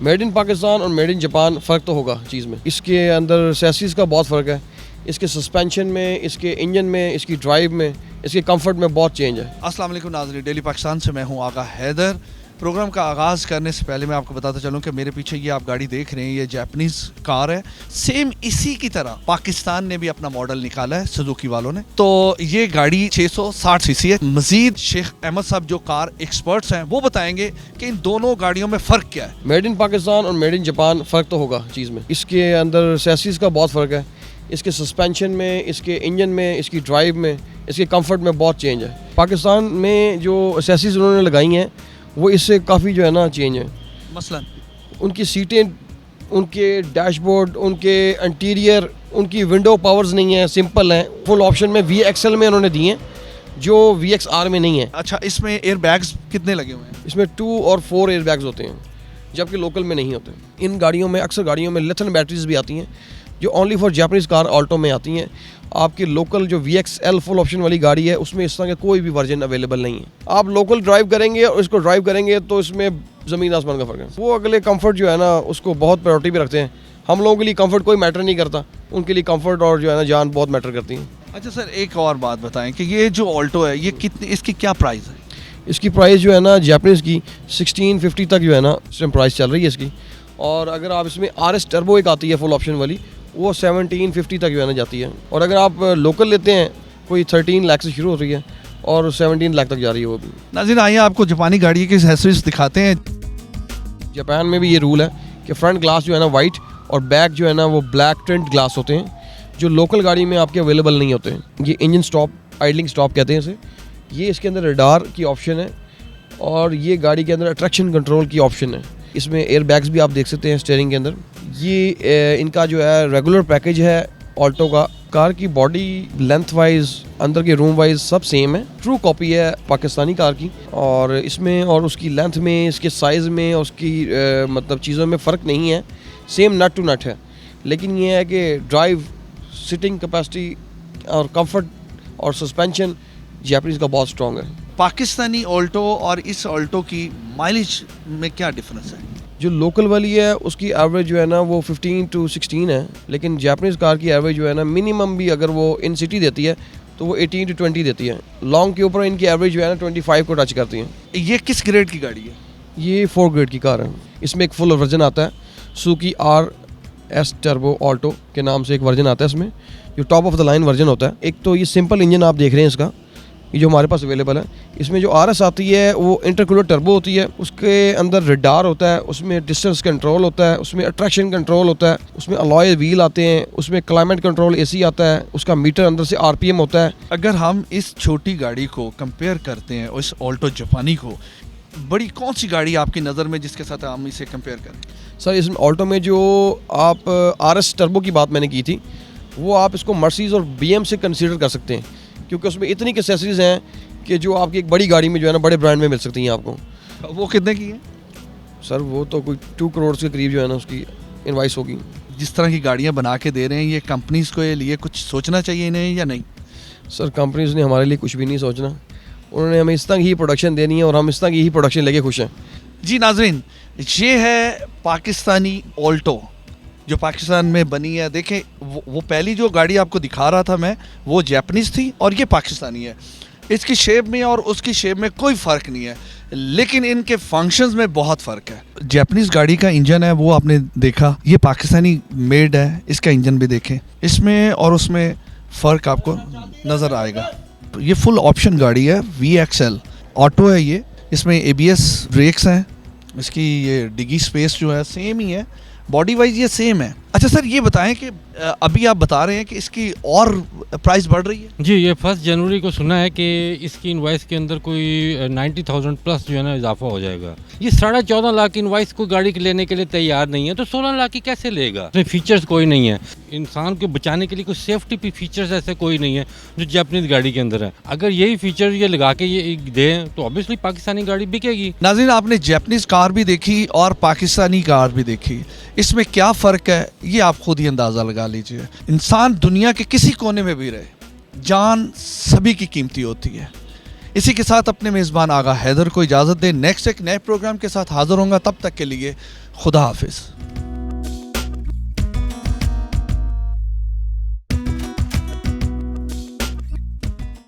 Made in Pakistan और made in Japan फ़र्क तो होगा चीज़ में। इसके अंदर सैसीज़ का बहुत फ़र्क है, इसके सस्पेंशन में, इसके इंजन में, इसकी ड्राइव में, इसके कंफर्ट में बहुत चेंज है। अस्सलाम वालेकुम नाज़रीन, डेली पाकिस्तान से मैं हूं आगा हैदर। प्रोग्राम का आगाज़ करने से पहले मैं आपको बताता चलूं कि मेरे पीछे ये आप गाड़ी देख रहे हैं, ये जापानीज़ कार है। सेम इसी की तरह पाकिस्तान ने भी अपना मॉडल निकाला है सुजुकी वालों ने। तो ये गाड़ी 660 सीसी है। मजीद शेख अहमद साहब जो कार एक्सपर्ट्स हैं वो बताएंगे कि इन दोनों गाड़ियों में फ़र्क क्या है। मेड इन पाकिस्तान और मेड इन जापान फ़र्क तो होगा चीज़ में। इसके अंदर सैसीज़ का बहुत फ़र्क है, इसके सस्पेंशन में, इसके इंजन में, इसकी ड्राइव में, इसके कंफर्ट में बहुत चेंज है। पाकिस्तान में जो सैसीज़ उन्होंने लगाई हैं वो इससे काफ़ी जो है ना चेंज है। मसलन उनकी सीटें, उनके डैशबोर्ड, उनके इंटीरियर, उनकी विंडो पावर्स नहीं है, सिंपल हैं। फुल ऑप्शन में VXL में उन्होंने दिए हैं जो VXR में नहीं है। अच्छा, इसमें एयर बैग्स कितने लगे हुए हैं? इसमें 2 और 4 एयर बैग्स होते हैं जबकि लोकल में नहीं होते। इन गाड़ियों में अक्सर गाड़ियों में लिथियम बैटरीज भी आती हैं जो only for Japanese car Alto में आती हैं। आपकी लोकल जो VXL फुल ऑप्शन वाली गाड़ी है उसमें इस तरह का कोई भी वर्जन अवेलेबल नहीं है। आप लोकल ड्राइव करेंगे और इसको ड्राइव करेंगे तो इसमें ज़मीन आसमान का फ़र्क है। वो अगले कंफर्ट जो है ना उसको बहुत प्रायोरिटी भी रखते हैं। हम लोगों के लिए कंफर्ट कोई मैटर नहीं करता, उनके लिए कंफर्ट और जो है ना जान बहुत मैटर करती है। अच्छा सर, एक और बात बताएं कि ये जो ऑल्टो है ये कितनी, इसकी क्या प्राइस है? इसकी प्राइस जो है ना जापानीज़ की 1650 तक जो है ना इस टाइम प्राइस चल रही है इसकी। और अगर आप इसमें RS टर्बो एक आती है फुल ऑप्शन वाली, वो 1750 तक जो है ना जाती है। और अगर आप लोकल लेते हैं कोई 13 लाख से शुरू हो रही है और 17 लाख तक जा रही है वो भी। नाज़रीन आइए आपको जापानी गाड़ी की एक्सेसरीज दिखाते हैं। जापान में भी ये रूल है कि फ्रंट ग्लास जो है ना वाइट और बैक जो है ना वो ब्लैक टिंट ग्लास होते हैं जो लोकल गाड़ी में आपके अवेलेबल नहीं होते हैं। ये इंजन स्टॉप, आइडलिंग स्टॉप कहते हैं इसे। ये इसके अंदर रडार की ऑप्शन है और ये गाड़ी के अंदर अट्रैक्शन कंट्रोल की ऑप्शन है। इसमें एयर बैग्स भी आप देख सकते हैं स्टीयरिंग के अंदर। ये इनका जो है रेगुलर पैकेज है ऑल्टो का। कार की बॉडी लेंथ वाइज, अंदर के रूम वाइज सब सेम है, ट्रू कॉपी है पाकिस्तानी कार की। और इसमें और उसकी लेंथ में, इसके साइज़ में, उसकी मतलब चीज़ों में फ़र्क नहीं है, सेम नट टू नट है। लेकिन ये है कि ड्राइव, सिटिंग कैपेसिटी और कंफर्ट और सस्पेंशन जापानीज़ का बहुत स्ट्रॉन्ग है। पाकिस्तानी ऑल्टो और इस ऑल्टो की माइलेज में क्या डिफरेंस है? जो लोकल वाली है उसकी एवरेज जो है ना वो 15 to 16 है, लेकिन जापानीज़ कार की एवरेज जो है ना मिनिमम भी अगर वो इन सिटी देती है तो वो 18 to 20 देती है। लॉन्ग के ऊपर इनकी एवरेज जो है ना 25 को टच करती है। ये किस ग्रेड की गाड़ी है? ये 4 ग्रेड की कार है। इसमें एक फुल वर्जन आता है, सुजुकी RS टर्बो ऑल्टो के नाम से एक वर्जन आता है इसमें, जो top of the line version होता है। एक तो ये सिंपल इंजन आप देख रहे हैं इसका, ये जो हमारे पास अवेलेबल है। इसमें जो RS आती है वो इंटरकूलर टर्बो होती है, उसके अंदर रडार होता है, उसमें डिस्टेंस कंट्रोल होता है, उसमें अट्रैक्शन कंट्रोल होता है, उसमें अलॉय व्हील आते हैं, उसमें क्लाइमेट कंट्रोल AC आता है, उसका मीटर अंदर से RPM होता है। अगर हम इस छोटी गाड़ी को कंपेयर करते हैं और इस ऑल्टो जापानी को, बड़ी कौन सी गाड़ी आपकी नज़र में जिसके साथ हम इसे कंपेयर करें? सर इसमें ऑल्टो में जो आप RS टर्बो की बात मैंने की थी वो आप इसको मर्सीज़ और BM से कंसीडर कर सकते हैं, क्योंकि उसमें इतनी एक्सेसरीज हैं कि जो आपकी एक बड़ी गाड़ी में जो है ना बड़े ब्रांड में मिल सकती हैं आपको। वो कितने की है? सर वो तो कोई 2 करोड़ के करीब जो है ना उसकी इनवाइस होगी। जिस तरह की गाड़ियाँ बना के दे रहे हैं, ये कंपनीज़ को ये लिए कुछ सोचना चाहिए इन्हें या नहीं? सर कंपनीज ने हमारे लिए कुछ भी नहीं सोचना, उन्होंने हमें इस तरह की ही प्रोडक्शन देनी है और हम इस तरह की ही प्रोडक्शन लेके खुश हैं। जी नाज़रीन, ये है पाकिस्तानी ऑल्टो जो पाकिस्तान में बनी है। देखें वो पहली जो गाड़ी आपको दिखा रहा था मैं, वो जापानीज़ थी और ये पाकिस्तानी है। इसकी शेप में और उसकी शेप में कोई फ़र्क नहीं है, लेकिन इनके फंक्शंस में बहुत फ़र्क है। जापानीज़ गाड़ी का इंजन है वो आपने देखा, ये पाकिस्तानी मेड है। इसका इंजन भी देखें, इसमें और उसमें फ़र्क आपको नज़र आएगा। ये फुल ऑप्शन गाड़ी है, VXL ऑटो है ये। इसमें ABS ब्रेक्स हैं, इसकी ये डिगी स्पेस जो है सेम ही है, बॉडी वाइज ये सेम है। अच्छा सर, ये बताएं कि अभी आप बता रहे हैं कि इसकी और प्राइस बढ़ रही है? जी, ये 1 जनवरी को सुना है कि इसकी इनवाइस के अंदर कोई 90,000 प्लस जो है ना इजाफा हो जाएगा। ये 14.5 लाख की इनवाइस को गाड़ी लेने के लिए तैयार नहीं है तो 16 लाख की कैसे लेगा? इसमें फीचर्स कोई नहीं है, इंसान को बचाने के लिए कोई सेफ्टी पे फीचर्स ऐसे कोई नहीं है जो जापानीज गाड़ी के अंदर है। अगर यही फीचर ये लगा के ये दें तो ऑब्वियसली पाकिस्तानी गाड़ी बिकेगी। नाज़रीन, आपने जापानीज़ कार भी देखी और पाकिस्तानी कार भी देखी, इसमें क्या फ़र्क है ये आप खुद ही अंदाज़ा लगा लीजिए। इंसान दुनिया के किसी कोने में भी रहे, जान सभी की कीमती होती है। इसी के साथ अपने मेज़बान आगा हैदर को इजाज़त दें। नेक्स्ट एक नए प्रोग्राम के साथ हाज़िर होंगे, तब तक के लिए खुदा हाफिज़।